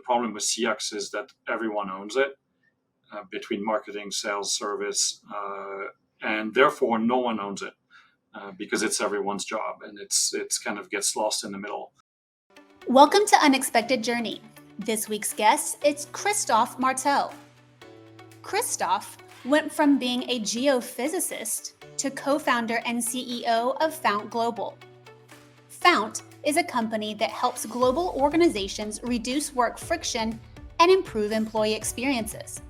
problem with CX is that everyone owns it between marketing, sales, service, and therefore no one owns it because it's everyone's job, and it's kind of gets lost in the middle. Welcome to Unexpected Journey. This week's guest is Christophe Martel. Christophe went from being a geophysicist to co-founder and CEO of FOUNT Global. FOUNT is a company that helps global organizations reduce work friction and improve employee experiences.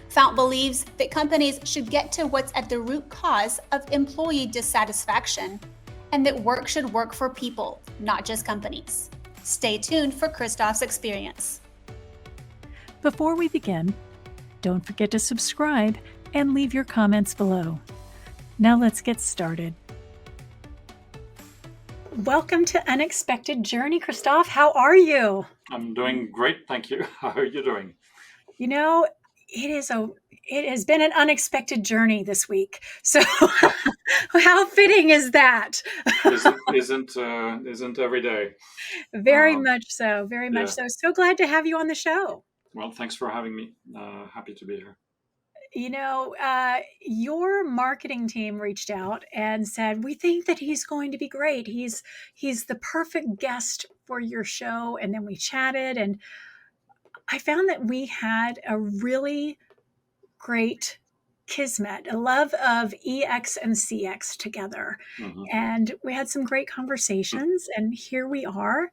FOUNT believes that companies should get to what's at the root cause of employee dissatisfaction, and that work should work for people, not just companies. Stay tuned for Christophe's experience. Before we begin, don't forget to subscribe and leave your comments below. Now let's get started. Welcome to Unexpected Journey, Christophe. How are you? I'm doing great, thank you. How are you doing? You know, it has been an unexpected journey this week. So how fitting is that? Isn't every day. Very much so. Yeah. So glad to have you on the show. Well, thanks for having me. Happy to be here. You know, your marketing team reached out and said, we think that he's going to be great. He's the perfect guest for your show. And then we chatted, and I found that we had a really great kismet, a love of EX and CX together. Mm-hmm. And we had some great conversations, and here we are.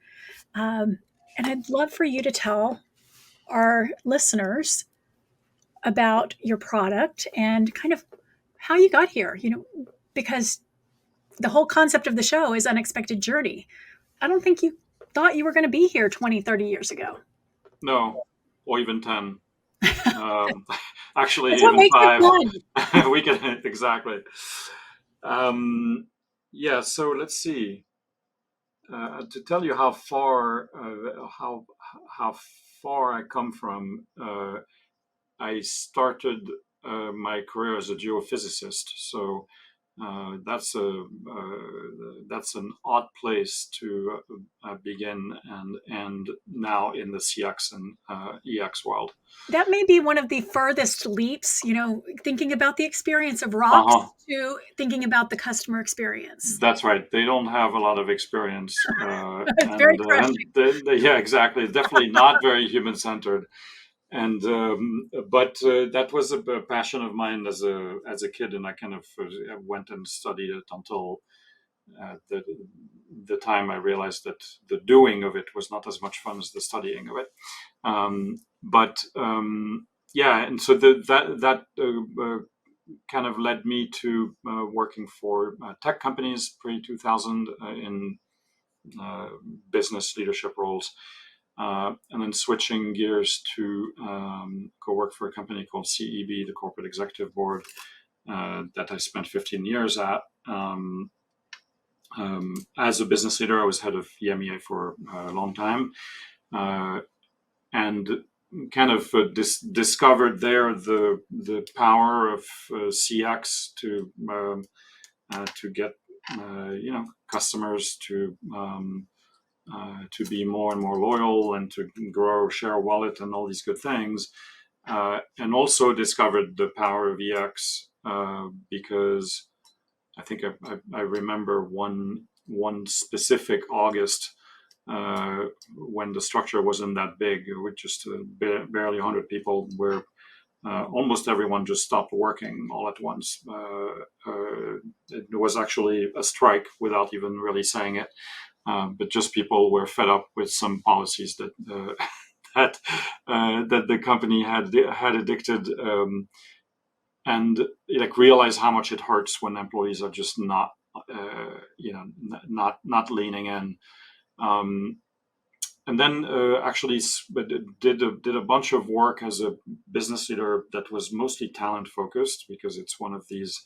And I'd love for you to tell our listeners about your product and kind of how you got here, because the whole concept of the show is Unexpected Journey. I don't think you thought you were going to be here 20, 30 years ago. No, or even 10. Actually, That's even 5. We can exactly. Yeah. So let's see. To tell you how far I come from, I started my career as a geophysicist. So that's an odd place to begin, and now in the CX and EX world. That may be one of the furthest leaps, thinking about the experience of rocks to thinking about the customer experience. That's right. They don't have a lot of experience. It's very crushing. Yeah, exactly. It's definitely not very human-centered. And but that was a passion of mine as a kid, and I kind of went and studied it until the time I realized that the doing of it was not as much fun as the studying of it. Yeah, and so that kind of led me to working for tech companies pre-2000 in business leadership roles. And then switching gears to go work for a company called CEB, the Corporate Executive Board, that I spent 15 years at. As a business leader, I was head of EMEA for a long time, and kind of discovered there the power of CX to get customers to be more and more loyal and to grow share wallet and all these good things, and also discovered the power of EX because I think I remember one specific August when the structure wasn't that big, with just barely 100 people, where almost everyone just stopped working all at once. It was actually a strike without even really saying it. But just people were fed up with some policies that the company had addicted, and realize how much it hurts when employees are just not leaning in. And then actually did a bunch of work as a business leader that was mostly talent focused, because it's one of these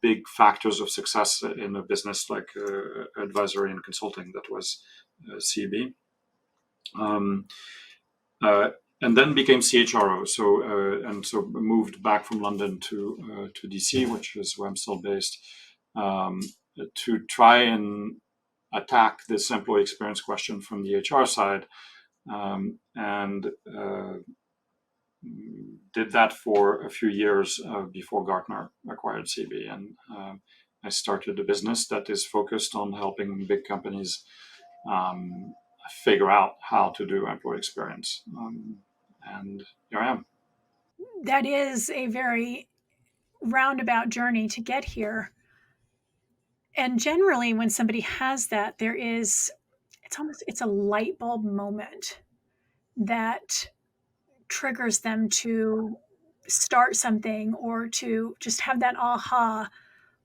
big factors of success in a business like advisory and consulting that was CB. And then became CHRO. So moved back from London to DC, which is where I'm still based, to try and attack this employee experience question from the HR side, and did that for a few years before Gartner acquired CB. And I started a business that is focused on helping big companies figure out how to do employee experience. And here I am. That is a very roundabout journey to get here. And generally, when somebody has that, it's a light bulb moment that triggers them to start something or to just have that aha.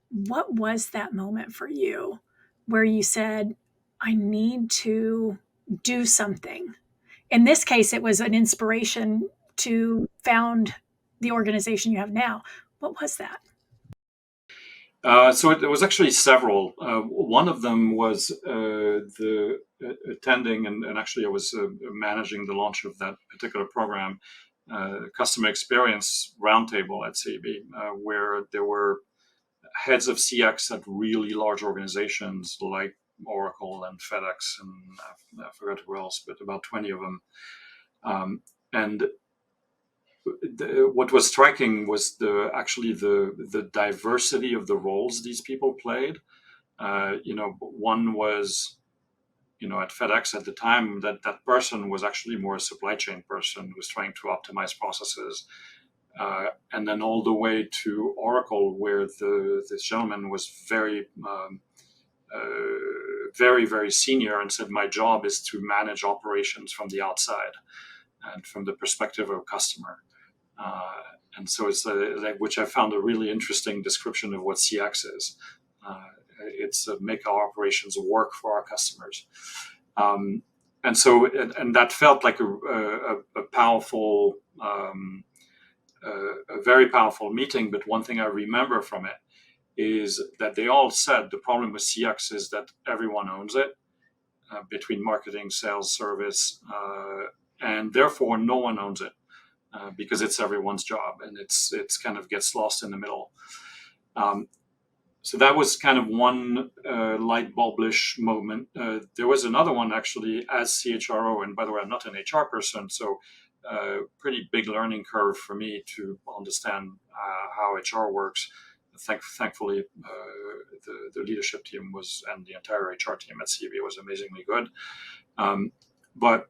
What was that moment for you where you said, I need to do something? In this case, it was an inspiration to found the organization you have now. What was that? So it was actually several. One of them was the attending, and actually I was managing the launch of that particular program, customer experience roundtable at CB, where there were heads of CX at really large organizations like Oracle and FedEx, and I forgot who else, but about 20 of them. And what was striking was the diversity of the roles these people played. One was, at FedEx at the time, that person was actually more a supply chain person who was trying to optimize processes. And then all the way to Oracle, where this gentleman was very, very senior and said, my job is to manage operations from the outside and from the perspective of a customer. And so it's which I found a really interesting description of what CX is. It's make our operations work for our customers. And that felt like a powerful, a very powerful meeting. But one thing I remember from it is that they all said the problem with CX is that everyone owns it, between marketing, sales, service, and therefore no one owns it. Because it's everyone's job, and it's kind of gets lost in the middle. So that was kind of one light bulbish moment. There was another one actually as CHRO, and by the way, I'm not an HR person, so pretty big learning curve for me to understand how HR works. Thankfully, the leadership team and the entire HR team at CB was amazingly good. But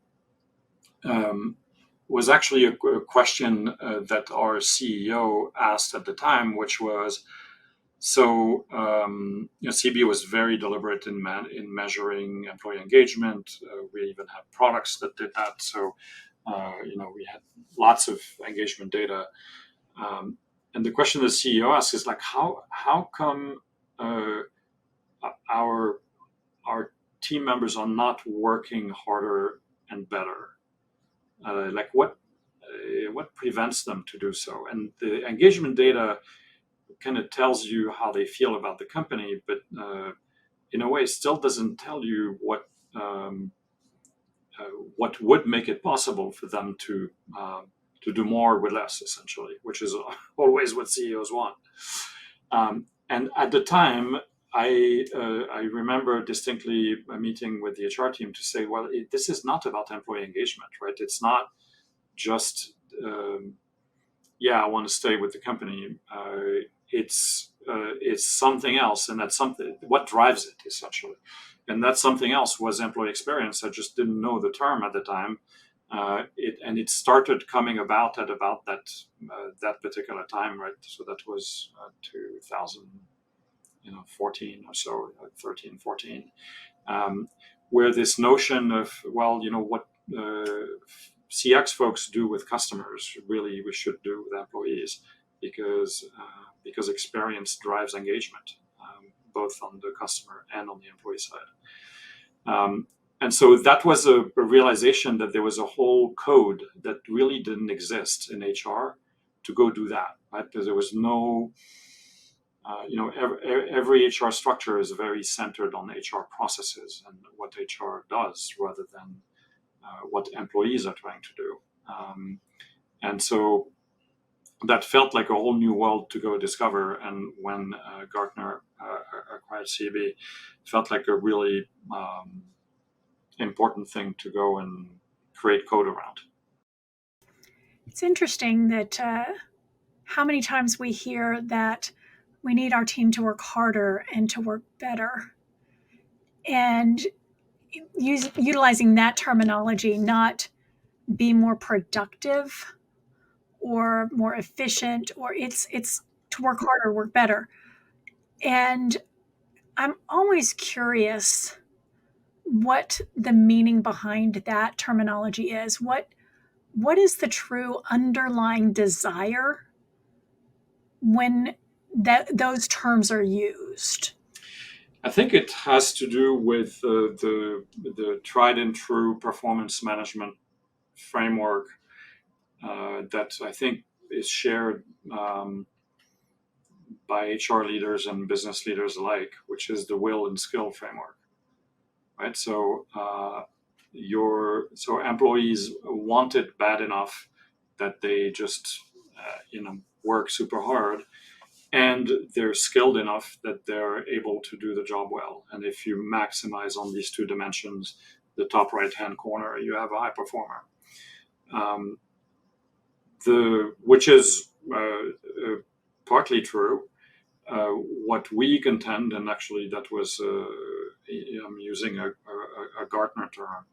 was actually a question that our CEO asked at the time, which was, so CB was very deliberate in measuring employee engagement. We even had products that did that. So we had lots of engagement data. And the question the CEO asked is like, how come our team members are not working harder and better? Like what prevents them to do so? And the engagement data kind of tells you how they feel about the company, but in a way still doesn't tell you what would make it possible for them to do more with less, essentially, which is always what CEOs want. And at the time, I remember distinctly a meeting with the HR team to say, well, this is not about employee engagement, right? It's not just, I want to stay with the company. It's something else, and that's something, what drives it, essentially. And that something else was employee experience. I just didn't know the term at the time. It started coming about at about that particular time, right? So that was 2014 or so, 13, 14, where this notion of, what CX folks do with customers, really we should do with employees, because experience drives engagement, both on the customer and on the employee side. And so that was a realization that there was a whole code that really didn't exist in HR to go do that, right? Because there was no, every HR structure is very centered on HR processes and what HR does rather than what employees are trying to do. And so that felt like a whole new world to go discover. And when Gartner acquired CB, it felt like a really important thing to go and create code around. It's interesting that how many times we hear that we need our team to work harder and to work better. And utilizing that terminology, not be more productive or more efficient, or it's to work harder, work better. And I'm always curious what the meaning behind that terminology is. What is the true underlying desire when those terms are used? I think it has to do with the tried and true performance management framework that I think is shared by HR leaders and business leaders alike, which is the will and skill framework, right? So so employees want it bad enough that they just work super hard, and they're skilled enough that they're able to do the job well. And if you maximize on these two dimensions, the top right-hand corner, you have a high performer. Which is partly true. What we contend, and actually that was, I'm using a Gartner term.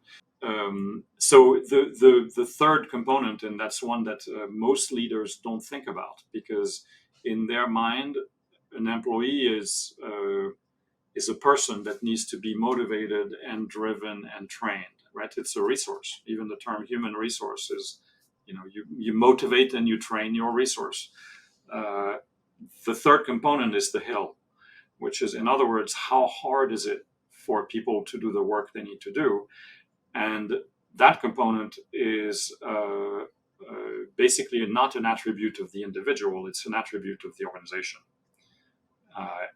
So the third component, and that's one that most leaders don't think about, because in their mind, an employee is a person that needs to be motivated and driven and trained, right? It's a resource. Even the term human resource is, you motivate and you train your resource. The third component is the hill, which is, in other words, how hard is it for people to do the work they need to do? And that component is basically not an attribute of the individual, it's an attribute of the organization.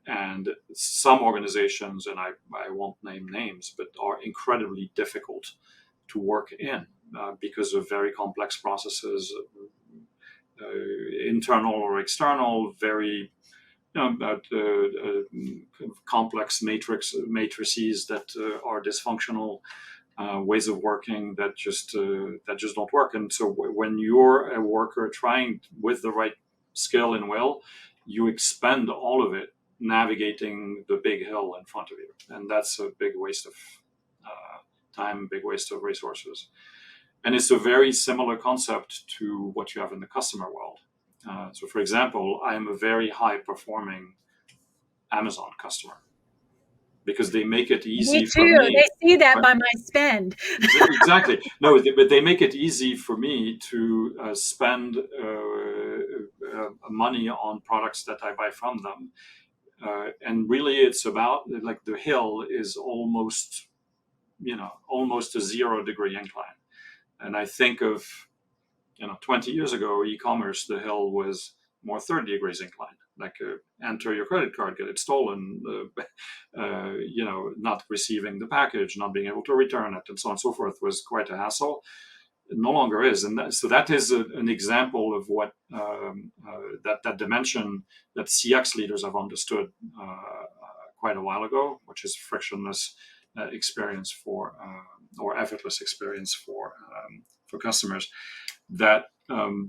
And some organizations, and I won't name names, but are incredibly difficult to work in because of very complex processes, internal or external, very complex matrices that are dysfunctional, ways of working that just don't work. And so when you're a worker trying with the right skill and will, you expend all of it navigating the big hill in front of you, and that's a big waste of time, big waste of resources. And it's a very similar concept to what you have in the customer world. So for example, I'm a very high performing Amazon customer because they make it easy Me for too. me. They see that by my spend. Exactly. No, but they make it easy for me to spend money on products that I buy from them. And really it's about, like, the hill is almost a 0 degree incline. And I think of 20 years ago, e-commerce, the hill was more 30 degrees incline, like enter your credit card, get it stolen, not receiving the package, not being able to return it, and so on and so forth was quite a hassle. It no longer is. And so that is an example of what that dimension that CX leaders have understood quite a while ago, which is frictionless experience or effortless experience for customers, that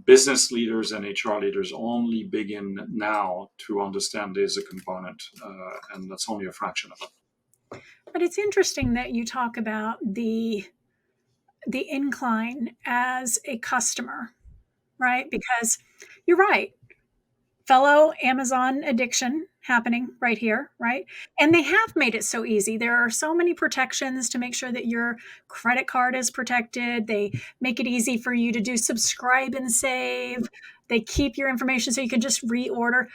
business leaders and HR leaders only begin now to understand is a component, and that's only a fraction of it. But it's interesting that you talk about the incline as a customer, right? Because you're right. Fellow Amazon addiction happening right here, right? And they have made it so easy. There are so many protections to make sure that your credit card is protected. They make it easy for you to do subscribe and save. They keep your information so you can just reorder.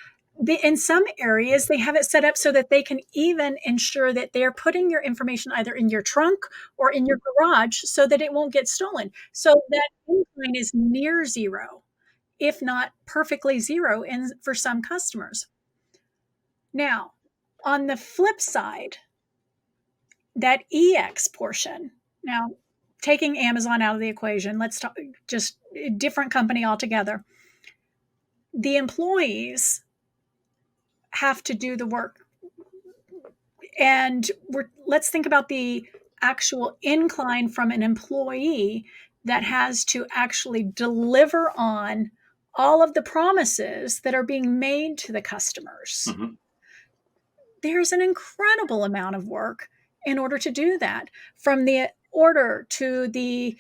In some areas, they have it set up so that they can even ensure that they're putting your information either in your trunk or in your garage so that it won't get stolen. So that incline is near zero, if not perfectly zero for some customers. Now, on the flip side, that EX portion, now taking Amazon out of the equation, let's talk just a different company altogether. the employees have to do the work. And let's think about the actual incline from an employee that has to actually deliver on all of the promises that are being made to the customers. Mm-hmm. There's an incredible amount of work in order to do that, from the order to the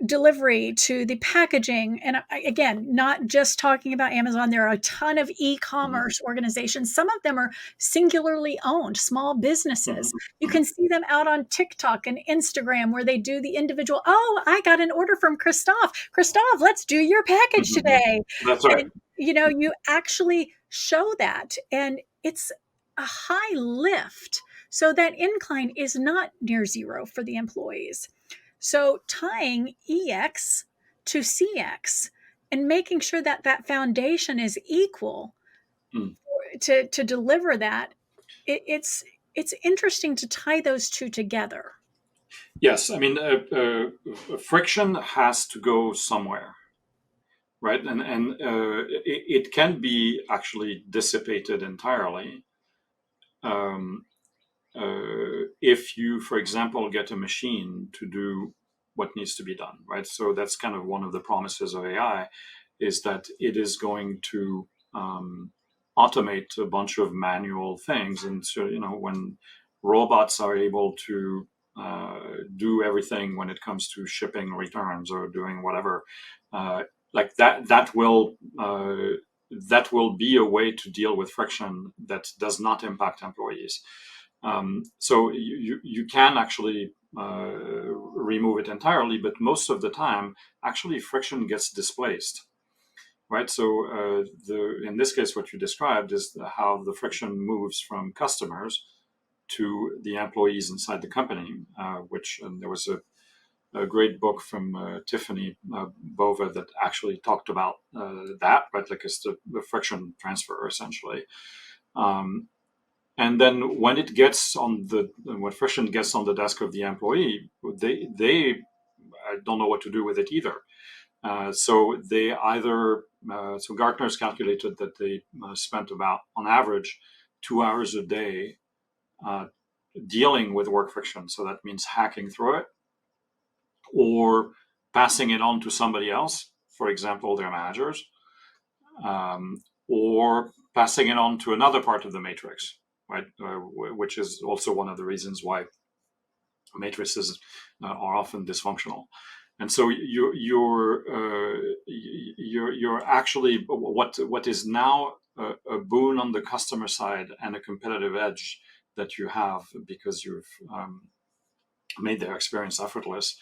delivery to the packaging. And again, not just talking about Amazon, there are a ton of e-commerce organizations. Some of them are singularly owned, small businesses. You can see them out on TikTok and Instagram where they do the individual, oh, I got an order from Christophe. Christophe, let's do your package today. That's right. And, you actually show that. And it's a high lift. So that incline is not near zero for the employees. So tying EX to CX and making sure that that foundation is equal to deliver that, it's interesting to tie those two together. Yes, I mean, friction has to go somewhere, right? And it can be actually dissipated entirely. If you, for example, get a machine to do what needs to be done, right? So that's kind of one of the promises of AI, is that it is going to automate a bunch of manual things. And so, when robots are able to do everything when it comes to shipping returns or doing whatever, like that will be a way to deal with friction that does not impact employees. So you can actually remove it entirely, but most of the time, actually, friction gets displaced, right? So in this case, what you described is how the friction moves from customers to the employees inside the company, which there was a great book from Tiffany Bova that actually talked about that, right? Like it's the friction transfer, essentially. And then when friction gets on the desk of the employee, they don't know what to do with it either. So they either, so Gartner's calculated that they spent about, on average, 2 hours a day dealing with work friction. So that means hacking through it or passing it on to somebody else, for example, their managers, or passing it on to another part of the matrix, right? Which is also one of the reasons why matrices are often dysfunctional. And so you're actually what is now a boon on the customer side and a competitive edge that you have because you've made their experience effortless,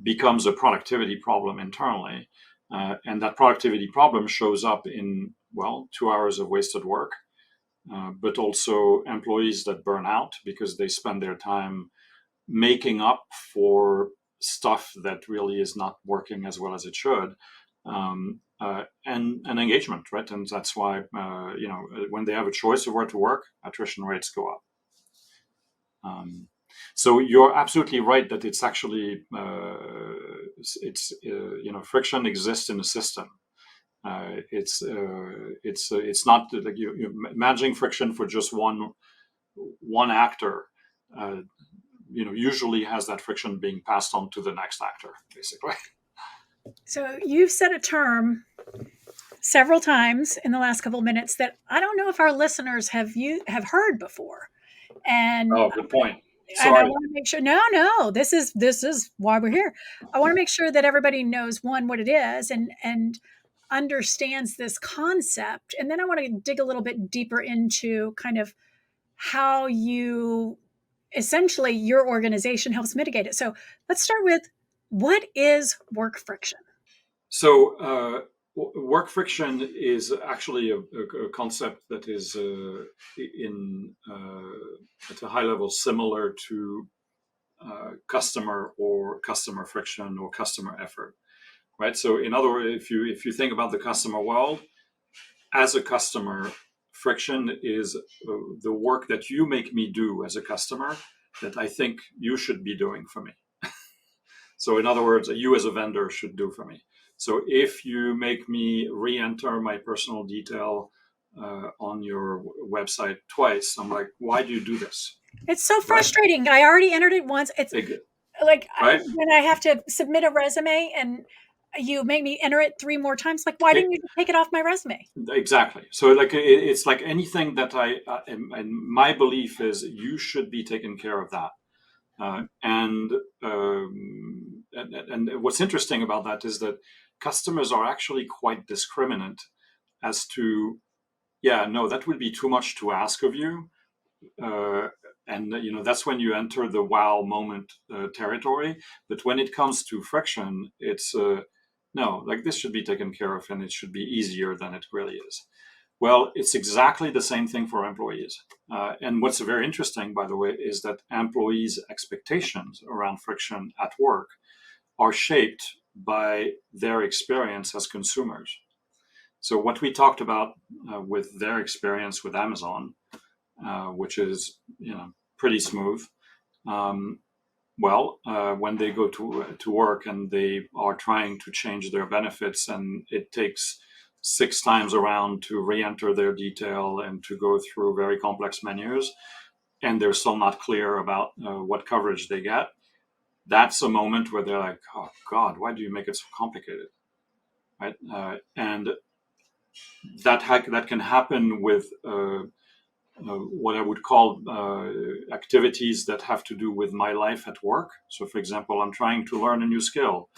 becomes a productivity problem internally. And that productivity problem shows up in, 2 hours of wasted work, but also employees that burn out because they spend their time making up for stuff that really is not working as well as it should, and engagement, right? And that's why, when they have a choice of where to work, attrition rates go up. So you're absolutely right that it's actually friction exists in the system. It's not like you managing friction for just one actor. Usually has that friction being passed on to the next actor, basically. So you've said a term several times in the last couple of minutes that I don't know if our listeners have heard before. And good point. And I Sorry. want to make sure. No, this is why we're here. I want to make sure that everybody knows what it is and understands this concept. And then I want to dig a little bit deeper into kind of how essentially your organization helps mitigate it. So let's start with, what is work friction? So work friction is actually a concept that is at a high level similar to customer friction or customer effort, right? So in other words, if you think about the customer world, as a customer, friction is the work that you make me do as a customer that I think you should be doing for me. So in other words, you as a vendor should do for me. So if you make me re-enter my personal detail on your website twice, I'm like, why do you do this? It's so Right? frustrating. I already entered it once. It's like Right? when I have to submit a resume and you make me enter it 3 more times. Like, why didn't you just take it off my resume? Exactly. So like it's like anything that and my belief is you should be taking care of that. And what's interesting about that is that customers are actually quite discriminant as to, yeah, no, that would be too much to ask of you. And that's when you enter the wow moment territory. But when it comes to friction, it's no, like this should be taken care of, and it should be easier than it really is. Well, it's exactly the same thing for employees. And what's very interesting, by the way, is that employees' expectations around friction at work are shaped by their experience as consumers. So what we talked about with their experience with Amazon, which is pretty smooth. When they go to work and they are trying to change their benefits, and it takes 6 times around to re-enter their detail and to go through very complex menus, and they're still not clear about what coverage they get, that's a moment where they're like, oh God, why do you make it so complicated? Right? And that can happen with what I would call activities that have to do with my life at work. So, for example, I'm trying to learn a new skill.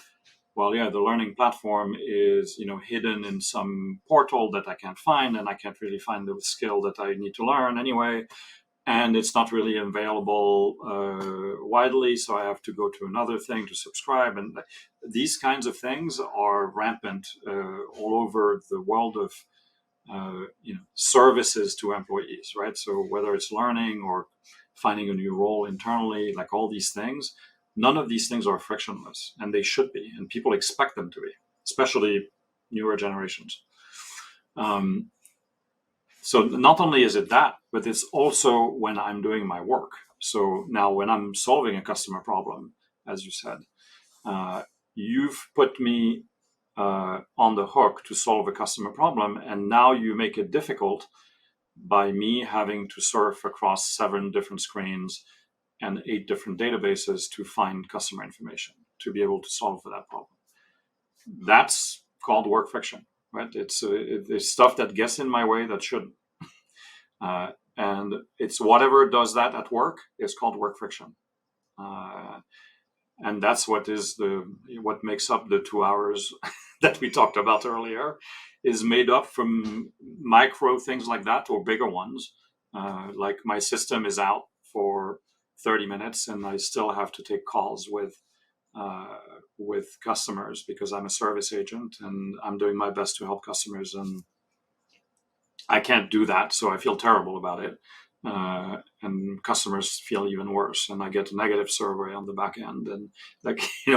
Well, yeah, the learning platform is hidden in some portal that I can't find, and I can't really find the skill that I need to learn anyway. And it's not really available widely, so I have to go to another thing to subscribe. And these kinds of things are rampant all over the world of services to employees, right? So whether it's learning or finding a new role internally, like all these things, none of these things are frictionless, and they should be, and people expect them to be, especially newer generations. So not only is it that, but it's also when I'm doing my work. So now when I'm solving a customer problem, as you said, you've put me on the hook to solve a customer problem, and now you make it difficult by me having to surf across 7 different screens and 8 different databases to find customer information to be able to solve for that problem. That's called work friction, right? It's stuff that gets in my way that shouldn't. And it's whatever does that at work is called work friction. And that's what makes up the 2 hours that we talked about earlier, is made up from micro things like that or bigger ones. Like my system is out for 30 minutes and I still have to take calls with customers because I'm a service agent and I'm doing my best to help customers, and I can't do that, so I feel terrible about it. And customers feel even worse, and I get a negative survey on the back end, and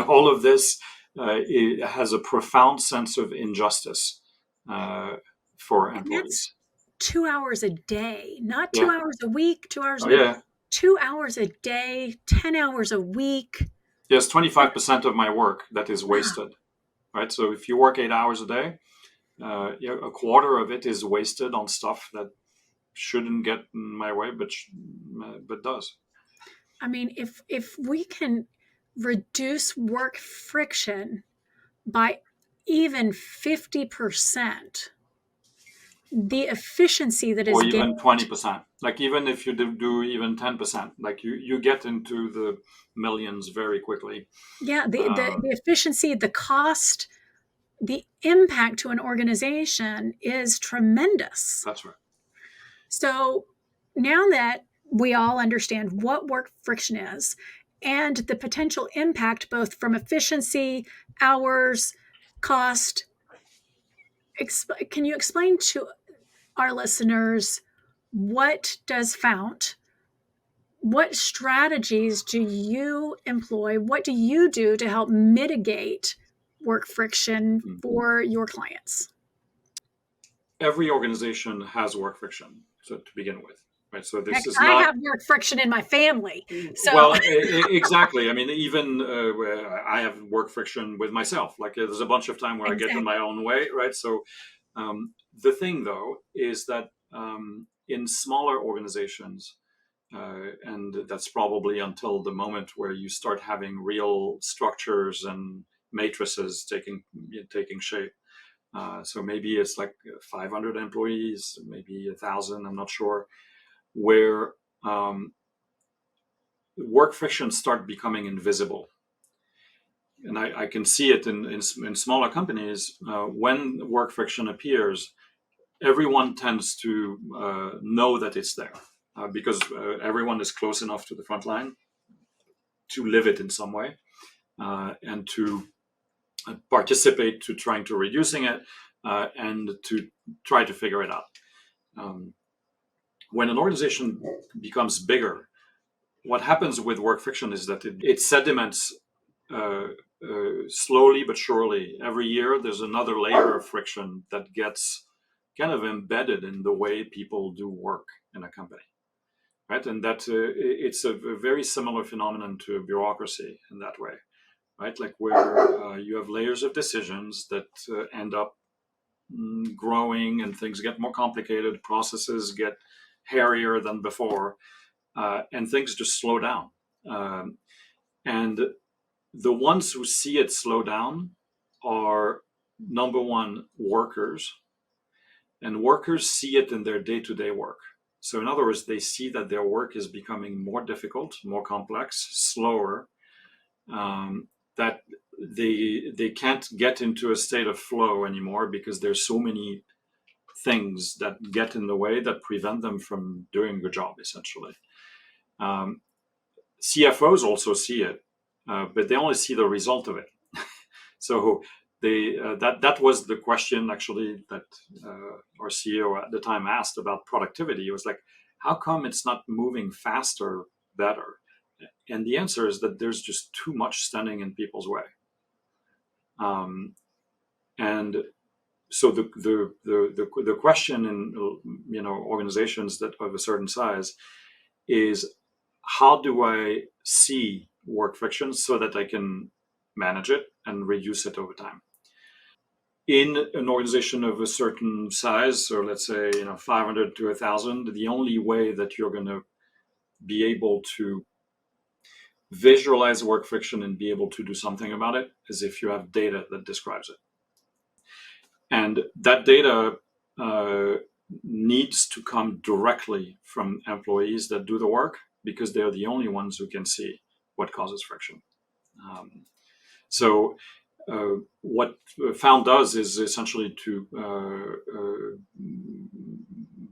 all of this it has a profound sense of injustice for And employees. that's 2 hours a day, not 2 Yeah. hours a week, 2 hours a Oh week, yeah. 2 hours a day, 10 hours a week. Yes, 25% of my work that is wasted. Right. So if you work 8 hours a day, a quarter of it is wasted on stuff that shouldn't get in my way, but does. I mean, if we can reduce work friction by even 50%, the efficiency that is Or gained. even 20%. Like even if you do even 10%, like you get into the millions very quickly. Yeah, the efficiency, the cost, the impact to an organization is tremendous. That's right. So now that we all understand what work friction is and the potential impact both from efficiency, hours, cost, can you explain to our listeners, what does FOUNT, what strategies do you employ? What do you do to help mitigate work friction for your clients? Every organization has work friction, so to begin with, right? So Heck, this is I not have work friction in my family. So, well, exactly. I mean, even I have work friction with myself. Like there's a bunch of time where I get in exactly. my own way, right? So the thing, though, is that in smaller organizations, and that's probably until the moment where you start having real structures and matrices taking shape. So maybe it's like 500 employees, maybe 1,000. I'm not sure. Where work frictions start becoming invisible. And I can see it in smaller companies. When work friction appears, everyone tends to know that it's there because everyone is close enough to the front line to live it in some way and to participate to trying to reducing it and to try to figure it out. When an organization becomes bigger, what happens with work friction is that it sediments slowly but surely. Every year, there's another layer of friction that gets kind of embedded in the way people do work in a company, right? And that it's a very similar phenomenon to bureaucracy in that way, right? Like where you have layers of decisions that end up growing and things get more complicated, processes get hairier than before, and things just slow down. And the ones who see it slow down are number one, workers, and workers see it in their day-to-day work. So in other words, they see that their work is becoming more difficult, more complex, slower, that they can't get into a state of flow anymore because there's so many things that get in the way that prevent them from doing the job, essentially. CFOs also see it, but they only see the result of it. So that was the question actually that our CEO at the time asked about productivity. It was like, how come it's not moving faster, better? And the answer is that there's just too much standing in people's way. And so the question in organizations that of a certain size is, how do I see work friction so that I can manage it and reduce it over time? In an organization of a certain size, or let's say 500 to 1,000, the only way that you're going to be able to visualize work friction and be able to do something about it is if you have data that describes it. And that data needs to come directly from employees that do the work because they're the only ones who can see what causes friction. So what FOUNT does is essentially to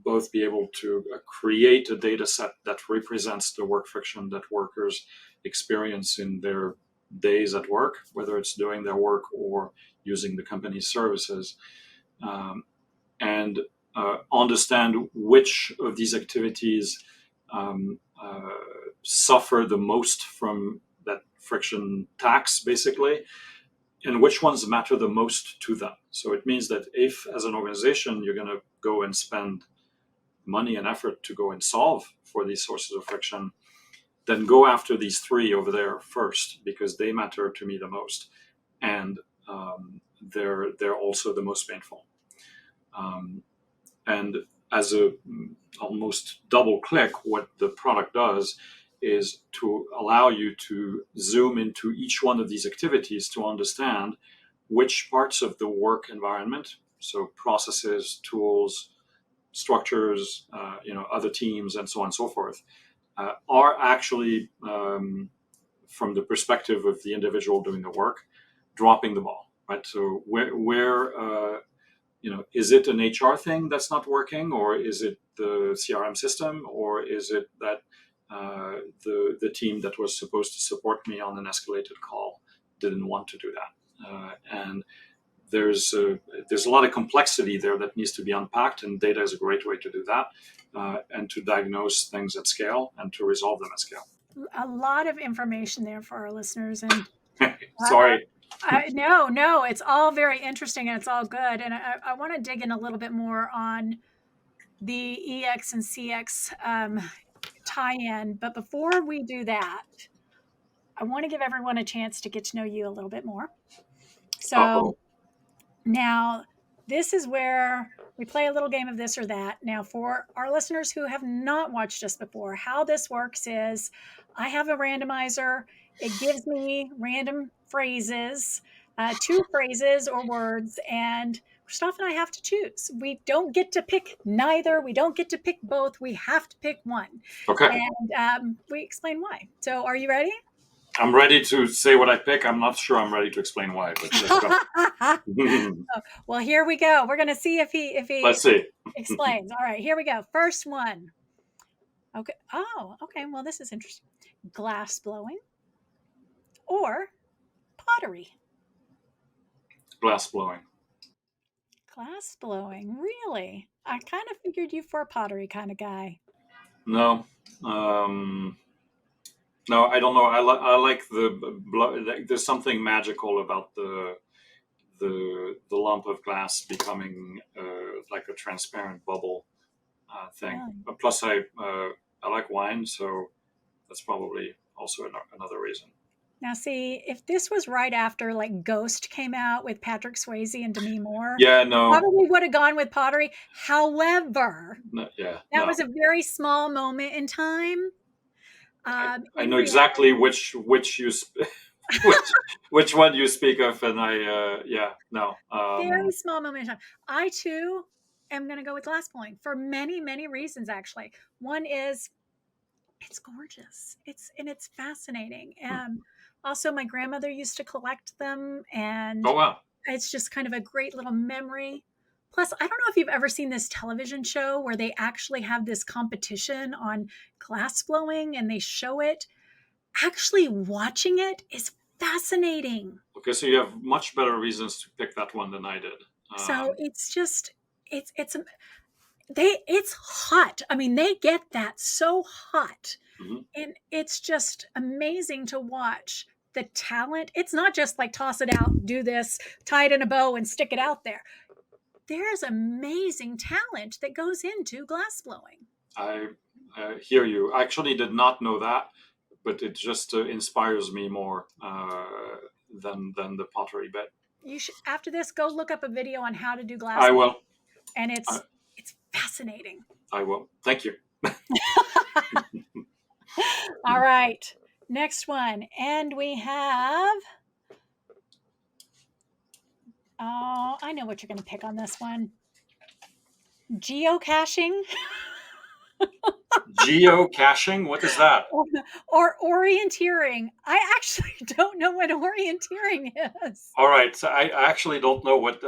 both be able to create a data set that represents the work friction that workers experience in their days at work, whether it's doing their work or using the company's services, and understand which of these activities suffer the most from that friction tax, basically, and which ones matter the most to them. So it means that if, as an organization, you're going to go and spend money and effort to go and solve for these sources of friction, then go after these three over there first, because they matter to me the most, and they're also the most painful. And as a almost double click, what the product does is to allow you to zoom into each one of these activities to understand which parts of the work environment, so processes, tools, structures, other teams, and so on and so forth, are actually, from the perspective of the individual doing the work, dropping the ball, right? So where is it an HR thing that's not working, or is it the CRM system, or is it that the team that was supposed to support me on an escalated call didn't want to do that? And there's a lot of complexity there that needs to be unpacked, and data is a great way to do that, and to diagnose things at scale and to resolve them at scale. A lot of information there for our listeners, and Sorry. no, it's all very interesting and it's all good. And I want to dig in a little bit more on the EX and CX tie-in. But before we do that, I want to give everyone a chance to get to know you a little bit more. So Uh-oh. now this is where we play a little game of this or that. Now, for our listeners who have not watched us before, how this works is I have a randomizer. It gives me random phrases, 2 phrases or words, and Christophe and I have to choose. We don't get to pick neither. We don't get to pick both. We have to pick one. Okay. And we explain why. So, are you ready? I'm ready to say what I pick. I'm not sure I'm ready to explain why, but let's go. Well, here we go. We're going to see if he Let's see. explains. All right, here we go. First one. Okay. Oh, okay. Well, this is interesting. Glass blowing or pottery? Glass blowing. Glass blowing. Really? I kind of figured you for a pottery kind of guy. No. No, I don't know. I like the there's something magical about the lump of glass becoming like a transparent bubble thing. Really? But plus, I like wine, so that's probably also another reason. Now, see, if this was right after like Ghost came out with Patrick Swayze and Demi Moore, Yeah, no, probably would have gone with pottery. However, yeah, that no. was a very small moment in time. I In know reality, exactly which which one you speak of, and yeah, no. very small moment in time. I too am going to go with glass blowing for many, many reasons. Actually, one is it's gorgeous. It's fascinating. Also, my grandmother used to collect them, and Oh wow. it's just kind of a great little memory. Plus, I don't know if you've ever seen this television show where they actually have this competition on glass blowing and they show it. Actually, watching it is fascinating. Okay, so you have much better reasons to pick that one than I did. So it's just it's hot. I mean, they get that so hot. Mhm. And it's just amazing to watch the talent. It's not just like toss it out, do this, tie it in a bow and stick it out there. There's amazing talent that goes into glass blowing. I hear you. I actually did not know that, but it just inspires me more than the pottery bit. You should, after this, go look up a video on how to do glass I blowing, will. and I, it's fascinating. I will. Thank you. All right, next one, and we have. Oh, I know what you're going to pick on this one. Geocaching Geocaching? What is that? or orienteering. I actually don't know what orienteering is. All right. So I actually don't know what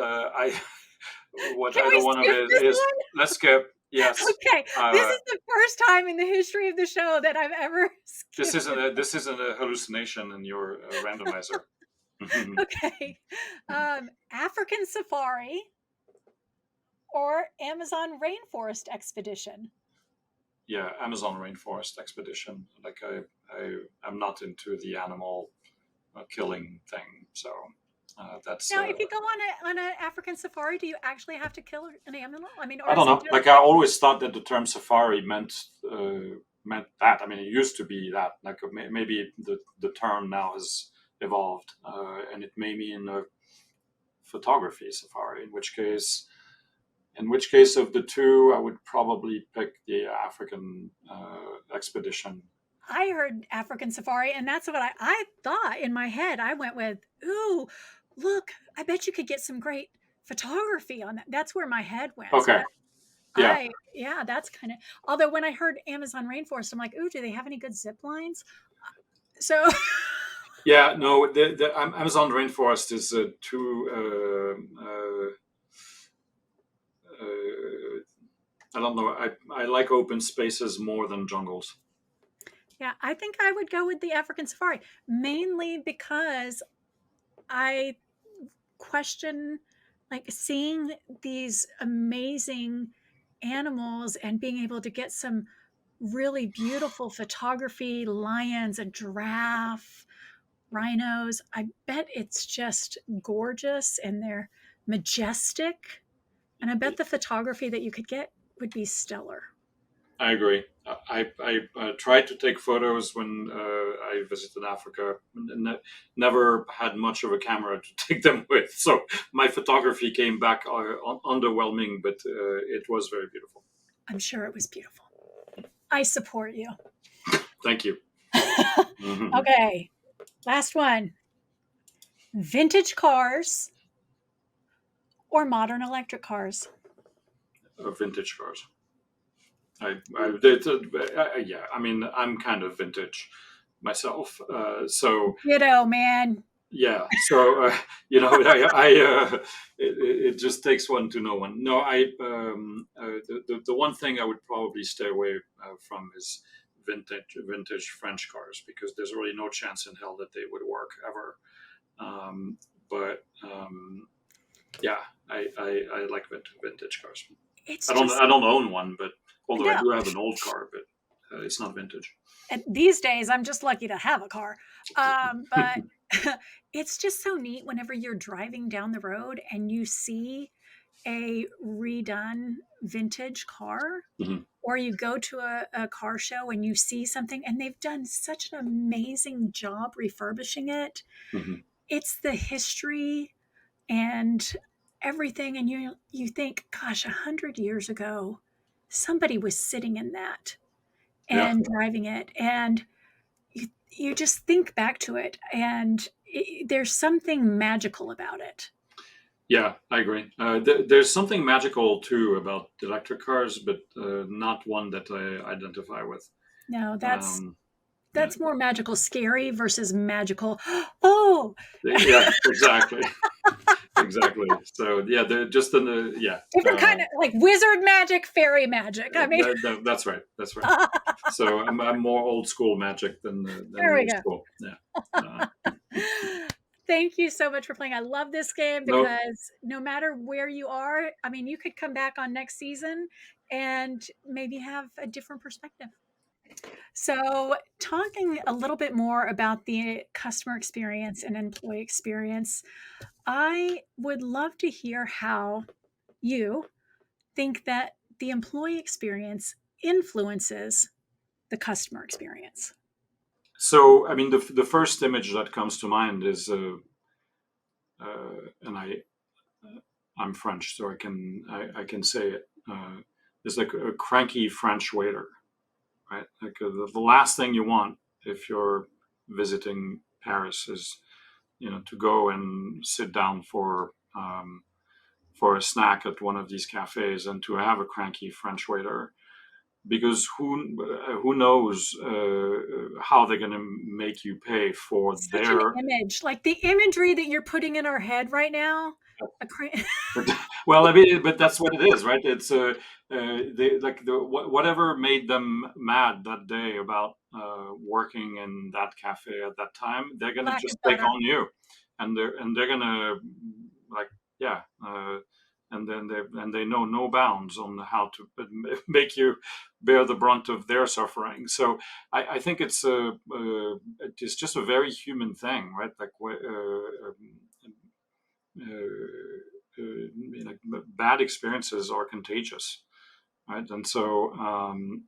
what Can either we one of skip it this is. one? Let's skip. Yes. Okay, this is the first time in the history of the show that I've ever skipped. This isn't a hallucination in your randomizer. Okay, African safari or Amazon rainforest expedition. Yeah, Amazon rainforest expedition. Like I'm not into the animal killing thing, so that's. Now, if you go on an African safari, do you actually have to kill an animal? I mean, or I is don't it know. just Like I always thought that the term safari meant that. I mean, it used to be that. Like maybe the term now has evolved, and it may mean a photography safari. In which case of the two, I would probably pick the African expedition. I heard African safari, and that's what I thought in my head. I went with, ooh, look, I bet you could get some great photography on that. That's where my head went. So Okay. Yeah. yeah, that's kind of. Although when I heard Amazon rainforest, I'm like, ooh, do they have any good zip lines? So Yeah. No. The Amazon rainforest is too. I don't know. I like open spaces more than jungles. yeah, I think I would go with the African safari, mainly because I question like seeing these amazing animals and being able to get some really beautiful photography, lions, a giraffe, rhinos. I bet it's just gorgeous and they're majestic. And I bet the photography that you could get would be stellar. I agree. I tried to take photos when I visited Africa. Never had much of a camera to take them with, so my photography came back underwhelming, but it was very beautiful. I'm sure it was beautiful. I support you. Thank you. Okay, last one. Vintage cars or modern electric cars? Vintage cars. Yeah. I mean, I'm kind of vintage myself, so Man. yeah. So it just takes one to know one. No, the one thing I would probably stay away from is vintage French cars, because there's really no chance in hell that they would work ever. But yeah, I like vintage cars. It's I don't own one, but although I do have an old car, but it's not vintage. And these days, I'm just lucky to have a car. But it's just so neat whenever you're driving down the road and you see a redone vintage car, Mhm. or you go to a car show and you see something and they've done such an amazing job refurbishing it. Mhm. It's the history and everything, and you think, gosh, 100 years ago somebody was sitting in that Yeah. and driving it, and you just think back to it, and there's something magical about it. Yeah, I agree. There's something magical too about electric cars, but not one that I identify with. No, that's Um, yeah, that's more magical scary versus magical. Oh, yeah, exactly, exactly. So yeah, they're just in the yeah. different kind of like wizard magic, fairy magic. I mean, That's right. That's right. So I'm more old school magic than there we new go. school. Yeah. Thank you so much for playing. I love this game No, because no matter where you are, I mean, you could come back on next season and maybe have a different perspective. So, talking a little bit more about the customer experience and employee experience, I would love to hear how you think that the employee experience influences the customer experience. so I mean the first image that comes to mind is and I'm French, so I can say it. It's like a cranky French waiter, right? Like the last thing you want if you're visiting Paris is to go and sit down for a snack at one of these cafes and to have a cranky French waiter, because who knows how they're going to make you pay for Such an their image, like the imagery that you're putting in our head right now. well, I mean, but that's what it is, right? It's they like whatever made them mad that day about working in that cafe at that time, they're gonna Lack just of take better. on you, and they're gonna like yeah, and then they know no bounds on how to make you bear the brunt of their suffering. So I think it's just a very human thing, right? Like like bad experiences are contagious, right? And so,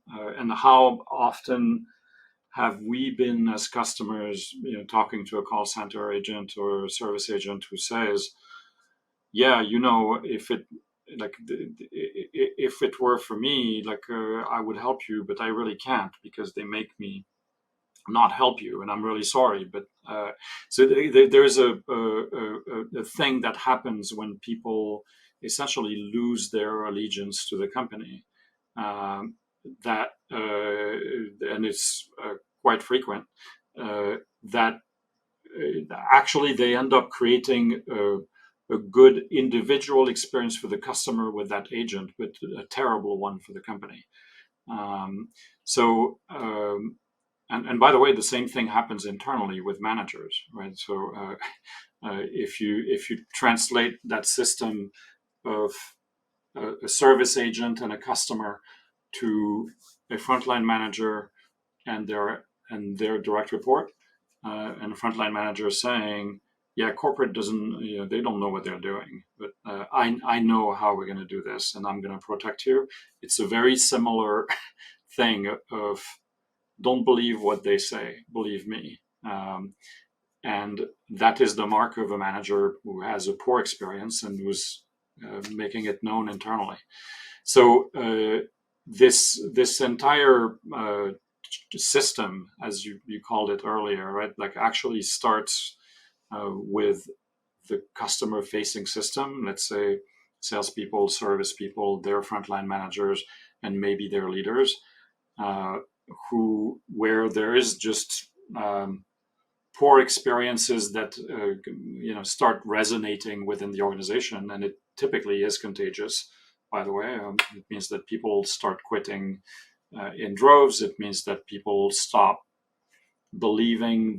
and how often have we been as customers, talking to a call center agent or a service agent who says, "Yeah, if it like if it were for me, like I would help you, but I really can't because they make me not help you, and I'm really sorry." But so there's a thing that happens when people essentially lose their allegiance to the company, um, that and it's quite frequent, that actually they end up creating a good individual experience for the customer with that agent, but a terrible one for the company. um, so and by the way, the same thing happens internally with managers, right? So if you translate that system of a service agent and a customer to a frontline manager and their direct report, and a frontline manager saying, yeah, corporate doesn't, they don't know what they're doing, but I know how we're going to do this, and I'm going to protect you. It's a very similar thing of don't believe what they say, believe me. And that is the mark of a manager who has a poor experience and who's making it known internally. So this entire system, as you called it earlier, right? Like actually starts with the customer-facing system. Let's say salespeople, service people, their frontline managers, and maybe their leaders, where there is just poor experiences that start resonating within the organization, and it typically is contagious. By the way, it means that people start quitting in droves. It means that people stop believing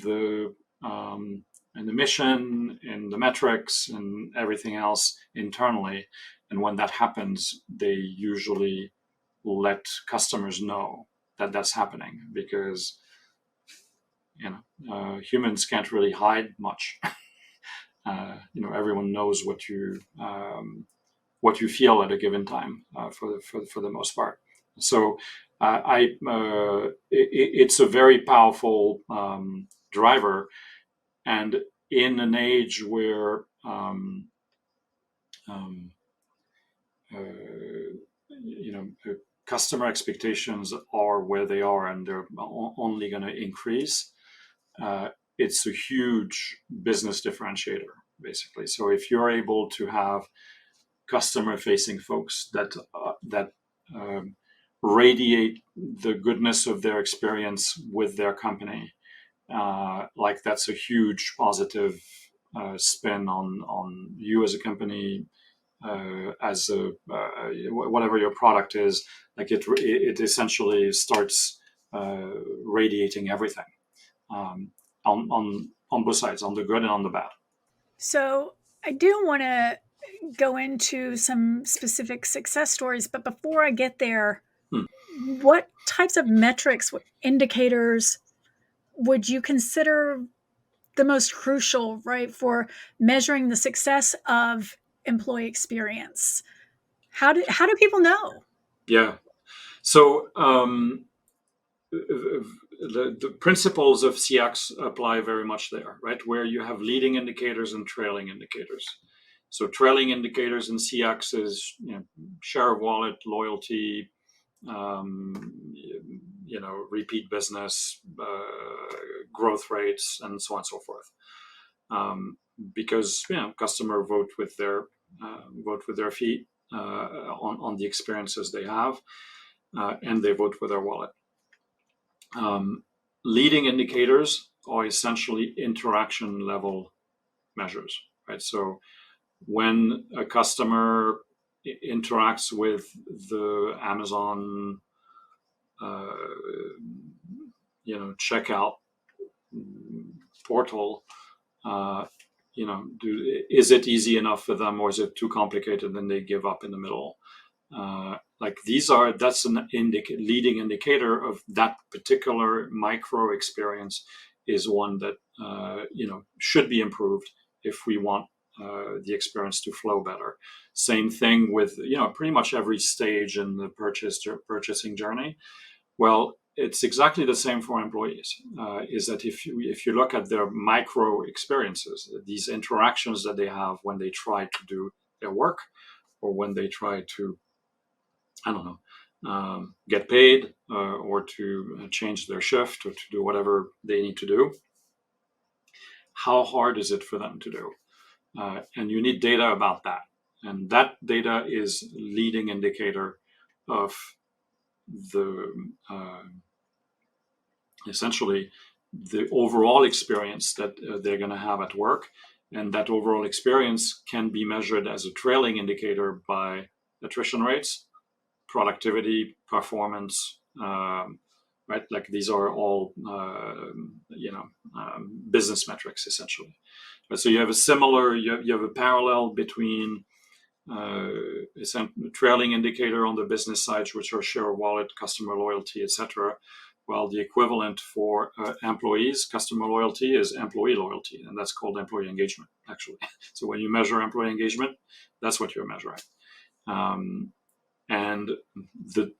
in the mission, in the metrics, and everything else internally. And when that happens, they usually let customers know that that's happening, because humans can't really hide much. Everyone knows what you feel at a given time, for the most part. So it's a very powerful driver, and in an age where customer expectations are where they are, and they're only going to increase. It's a huge business differentiator, basically. So if you're able to have customer-facing folks that radiate the goodness of their experience with their company, like that's a huge positive spin on you as a company, as whatever your product is. Like it essentially starts radiating everything, on both sides, on the good and on the bad. So I do want to go into some specific success stories, but before I get there, what types of metrics, what indicators would you consider the most crucial, right, for measuring the success of employee experience? How do people know? Yeah. So the principles of CX apply very much there, right? Where you have leading indicators and trailing indicators. So trailing indicators in CX is share of wallet, loyalty, repeat business, growth rates, and so on and so forth. Because customer vote with their feet on the experiences they have, and they vote with their wallet. Leading indicators are essentially interaction level measures, right? So when a customer interacts with the Amazon checkout portal, is it easy enough for them, or is it too complicated and they give up in the middle? That's an leading indicator of that particular micro experience is one that should be improved if we want the experience to flow better. Same thing with pretty much every stage in the purchasing journey. Well, it's exactly the same for employees. Is that if you look at their micro experiences, these interactions that they have when they try to do their work, or when they try to, get paid, or to change their shift, or to do whatever they need to do, how hard is it for them to do? And you need data about that. And that data is leading indicator of the essentially the overall experience that they're going to have at work. And that overall experience can be measured as a trailing indicator by attrition rates, productivity, performance, right? Like these are all business metrics essentially. So you have a parallel between trailing indicator on the business side, which are share of wallet, customer loyalty, etc., Well, the equivalent for employees, customer loyalty, is employee loyalty, and that's called employee engagement, actually. So when you measure employee engagement, that's what you're measuring. And the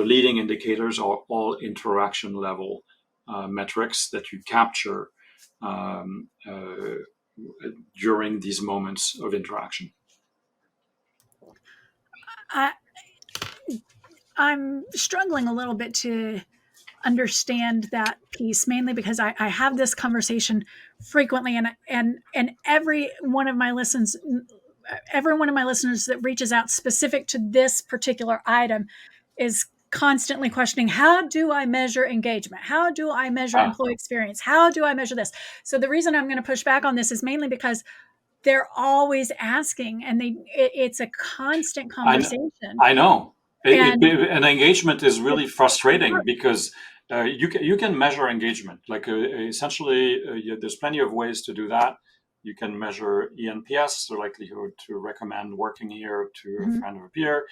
leading indicators are all interaction level metrics that you capture during these moments of interaction. I'm struggling a little bit to understand that piece, mainly because I have this conversation frequently, and every one of my listeners that reaches out specific to this particular item is constantly questioning, how do I measure engagement? How do I measure employee experience? How do I measure this? So the reason I'm going to push back on this is mainly because they're always asking, and it's a constant conversation. I know. And engagement is really frustrating because you can measure engagement. Like essentially, there's plenty of ways to do that. You can measure ENPS, the likelihood to recommend working here to a friend or a peer,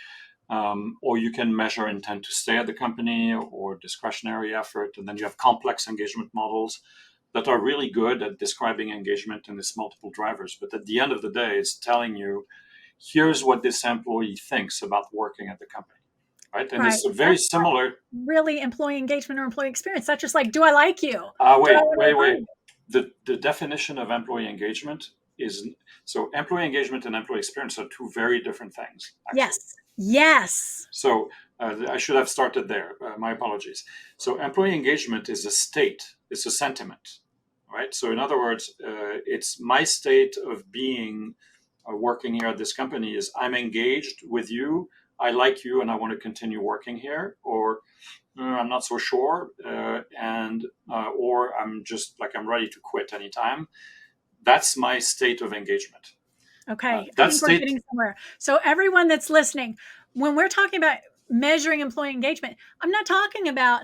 or you can measure intent to stay at the company or discretionary effort. And then you have complex engagement models that are really good at describing engagement in its multiple drivers. But at the end of the day, it's telling you, here's what this employee thinks about working at the company. Right. And it's very similar. Really employee engagement or employee experience. That's just like, do I like you? Wait. The definition of employee engagement is, so employee engagement and employee experience are two very different things. Actually. Yes. So I should have started there. My apologies. So employee engagement is a state. It's a sentiment. Right. So in other words, it's my state of being working here at this company is I'm engaged with you. I like you and I want to continue working here, or I'm not so sure, or I'm just like, I'm ready to quit anytime. That's my state of engagement. Okay, I think we're getting somewhere. So everyone that's listening, when we're talking about measuring employee engagement, I'm not talking about,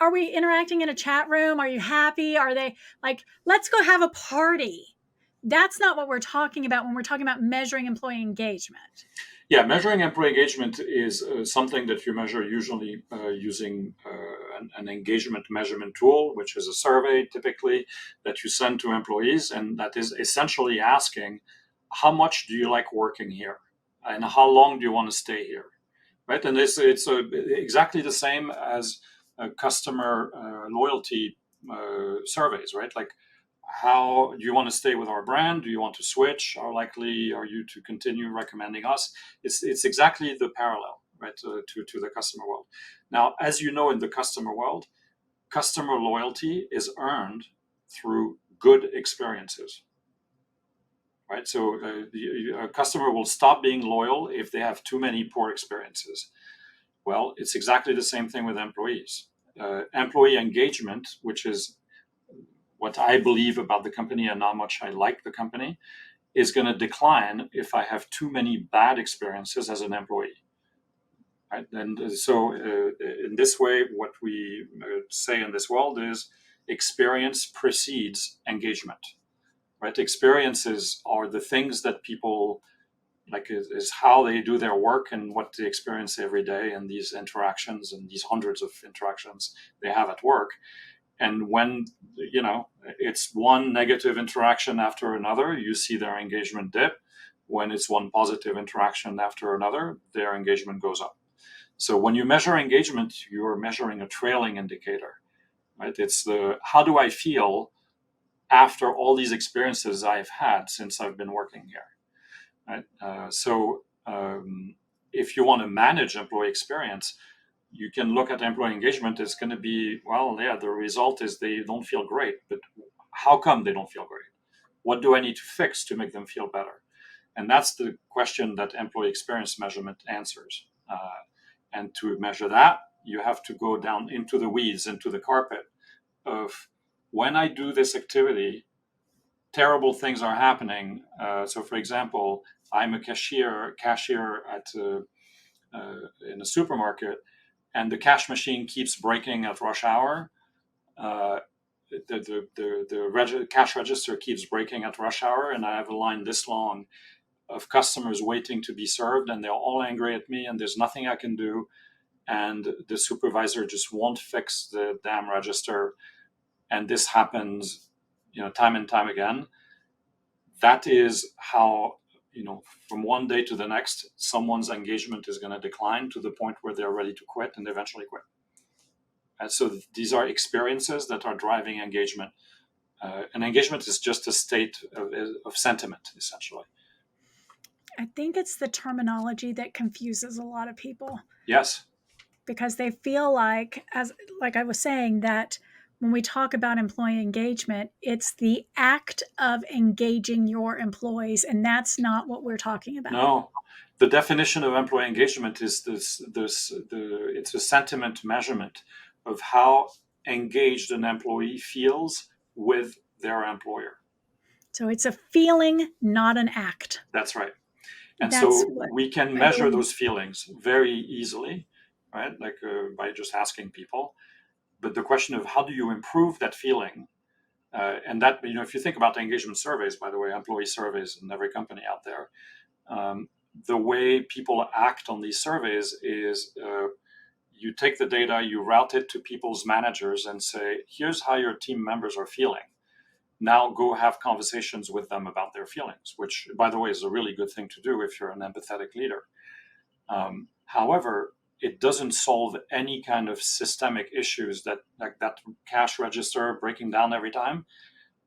are we interacting in a chat room? Are you happy? Are they like, let's go have a party? That's not what we're talking about when we're talking about measuring employee engagement. Yeah, measuring employee engagement is something that you measure usually using an engagement measurement tool, which is a survey typically that you send to employees. And that is essentially asking, how much do you like working here? And how long do you want to stay here? Right. And it's exactly the same as customer loyalty surveys, right? Like, how do you want to stay with our brand? Do you want to switch? How likely are you to continue recommending us? It's exactly the parallel, right, to the customer world. Now, as you know, in the customer world, customer loyalty is earned through good experiences, right? So a customer will stop being loyal if they have too many poor experiences. Well, it's exactly the same thing with employees. Employee engagement, which is what I believe about the company and how much I like the company, is going to decline if I have too many bad experiences as an employee. Right? And so in this way, what we say in this world is experience precedes engagement. Right? Experiences are the things that people like, is how they do their work and what they experience every day, and these interactions and these hundreds of interactions they have at work. And when, it's one negative interaction after another, you see their engagement dip. When it's one positive interaction after another, their engagement goes up. So when you measure engagement, you're measuring a trailing indicator, right? It's how do I feel after all these experiences I've had since I've been working here, right? If you want to manage employee experience, you can look at employee engagement. It's going to be, the result is they don't feel great, but how come they don't feel great? What do I need to fix to make them feel better? And that's the question that employee experience measurement answers. And to measure that, you have to go down into the weeds, into the carpet of, when I do this activity, terrible things are happening. So for example, I'm a cashier at in a supermarket, and the cash machine keeps breaking at rush hour. The cash register keeps breaking at rush hour, and I have a line this long of customers waiting to be served, and they're all angry at me, and there's nothing I can do. and the supervisor just won't fix the damn register, and this happens, time and time again. That is how, from one day to the next, someone's engagement is going to decline to the point where they're ready to quit and eventually quit. And so these are experiences that are driving engagement. And engagement is just a state of sentiment, essentially. I think it's the terminology that confuses a lot of people. Yes. Because they feel like I was saying, that when we talk about employee engagement, it's the act of engaging your employees, and that's not what we're talking about. No, the definition of employee engagement is it's a sentiment measurement of how engaged an employee feels with their employer. So it's a feeling, not an act. That's right. And so we can measure those feelings very easily, right? Like by just asking people. But the question of how do you improve that feeling, and that, if you think about engagement surveys, by the way, employee surveys in every company out there, the way people act on these surveys is you take the data, you route it to people's managers and say, here's how your team members are feeling. Now go have conversations with them about their feelings, which, by the way, is a really good thing to do if you're an empathetic leader. However, it doesn't solve any kind of systemic issues that, like that cash register breaking down every time.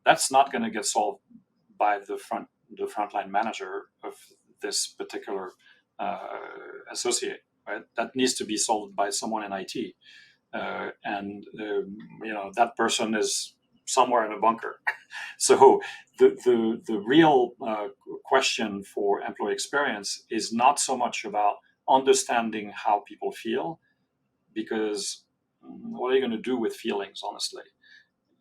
That's not going to get solved by the frontline manager of this particular associate, right? That needs to be solved by someone in IT, and that person is somewhere in a bunker. So the real question for employee experience is not so much about understanding how people feel, because what are you going to do with feelings, honestly?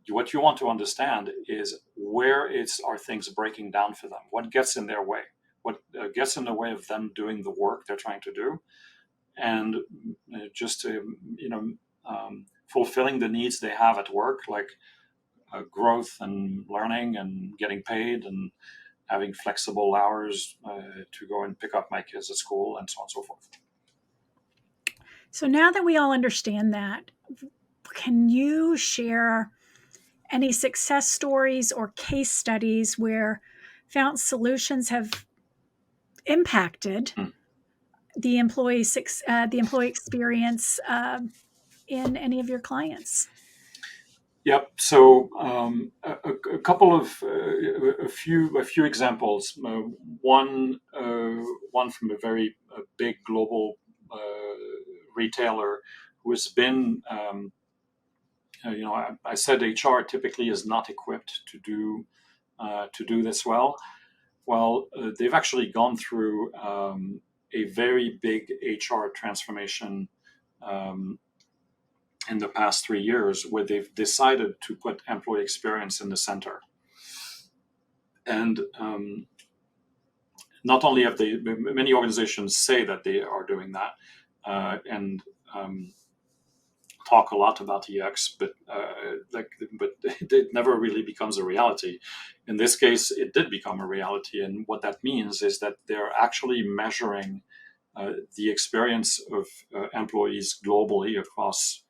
What you want to understand is where are things breaking down for them? What gets in their way? What gets in the way of them doing the work they're trying to do? And just fulfilling the needs they have at work, like growth and learning and getting paid and having flexible hours to go and pick up my kids at school and so on and so forth. So now that we all understand that, can you share any success stories or case studies where FOUNT solutions have impacted the employee experience in any of your clients? Yep. So a couple of a few examples. One from a very big global retailer who has been. I said HR typically is not equipped to do this well. Well, they've actually gone through a very big HR transformation in the past 3 years, where they've decided to put employee experience in the center. And not only have many organizations say that they are doing that and talk a lot about EX, but it never really becomes a reality. In this case, it did become a reality, and what that means is that they're actually measuring the experience of employees globally across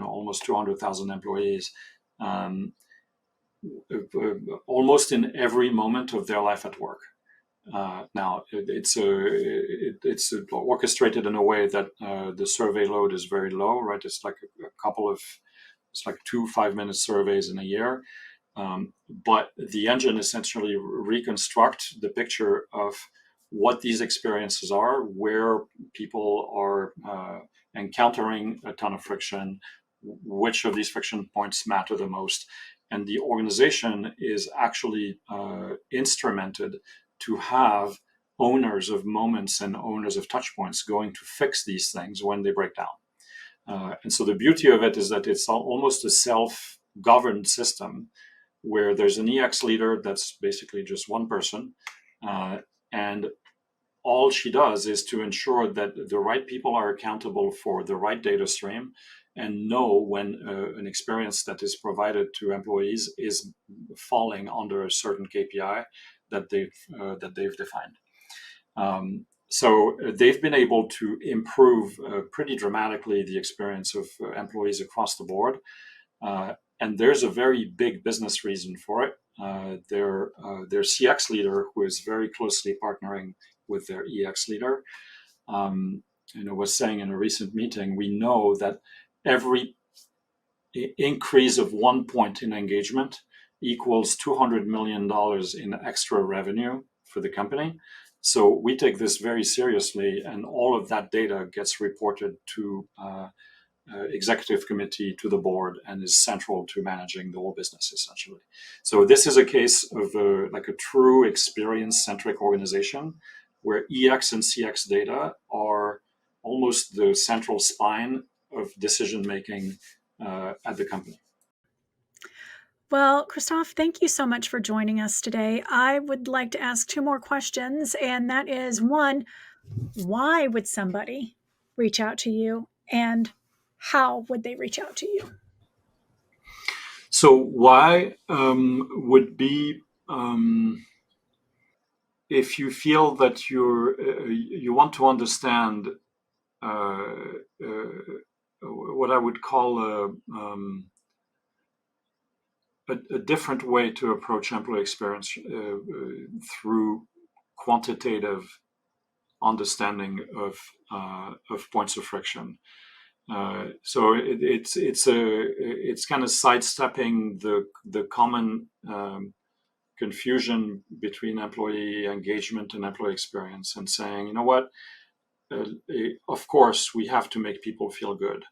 almost 200,000 employees, almost in every moment of their life at work. Now, it's orchestrated in a way that the survey load is very low, right? It's like it's like 2 5-minute surveys in a year. But the engine essentially reconstructs the picture of what these experiences are, where people are encountering a ton of friction, which of these friction points matter the most. And the organization is actually instrumented to have owners of moments and owners of touch points going to fix these things when they break down. And so the beauty of it is that it's almost a self-governed system where there's an EX leader that's basically just one person. And all she does is to ensure that the right people are accountable for the right data stream and know when an experience that is provided to employees is falling under a certain KPI that they've defined. So they've been able to improve pretty dramatically the experience of employees across the board. And there's a very big business reason for it. Their CX leader, who is very closely partnering with their EX leader, was saying in a recent meeting, we know that every increase of 1 point in engagement equals $200 million in extra revenue for the company. So we take this very seriously, and all of that data gets reported to executive committee, to the board, and is central to managing the whole business, essentially. So this is a case of a true experience-centric organization where EX and CX data are almost the central spine of decision-making at the company. Well, Christophe, thank you so much for joining us today. I would like to ask 2 more questions, and that is, 1, why would somebody reach out to you, and how would they reach out to you? So why would be if you feel that you want to understand what I would call a different way to approach employee experience through quantitative understanding of points of friction. So it's kind of sidestepping the common confusion between employee engagement and employee experience, and saying, you know what, of course we have to make people feel good,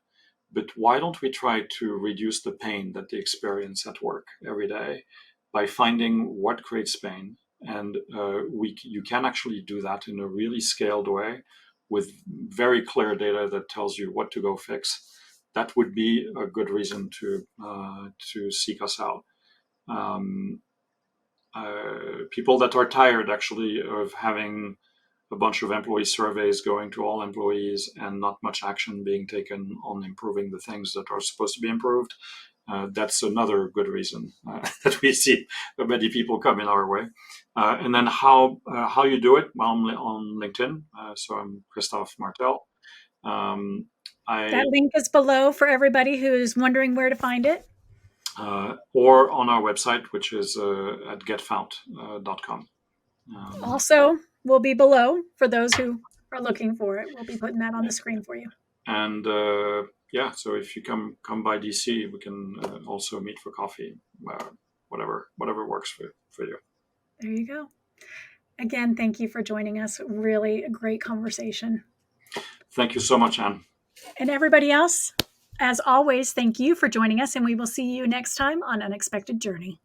but why don't we try to reduce the pain that they experience at work every day by finding what creates pain? And you can actually do that in a really scaled way with very clear data that tells you what to go fix. That would be a good reason to seek us out. People that are tired actually of having a bunch of employee surveys going to all employees and not much action being taken on improving the things that are supposed to be improved. That's another good reason that we see many people come in our way. And then how you do it? Well, I'm on LinkedIn. So I'm Christophe Martel. That link is below for everybody who's wondering where to find it. Or on our website, which is at getfount.com. Also will be below for those who are looking for it. We'll be putting that on the screen for you. And so if you come by DC, we can also meet for coffee, whatever works for you. There you go. Again, thank you for joining us. Really a great conversation. Thank you so much, Anne. And everybody else, as always, thank you for joining us, and we will see you next time on Unexpected Journey.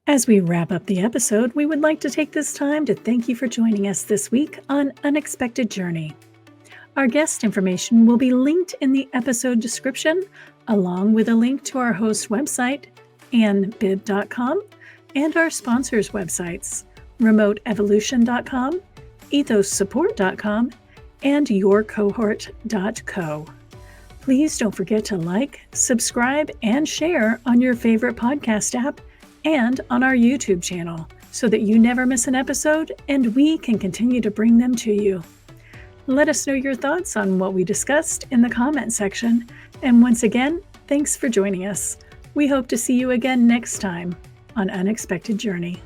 As we wrap up the episode, we would like to take this time to thank you for joining us this week on Unexpected Journey. Our guest information will be linked in the episode description, along with a link to our host website, Bibb.com, and our sponsors' websites, remoteevolution.com, ethossupport.com, and yourcohort.co. Please don't forget to like, subscribe, and share on your favorite podcast app and on our YouTube channel so that you never miss an episode and we can continue to bring them to you. Let us know your thoughts on what we discussed in the comment section. And once again, thanks for joining us. We hope to see you again next time on Unexpected Journey.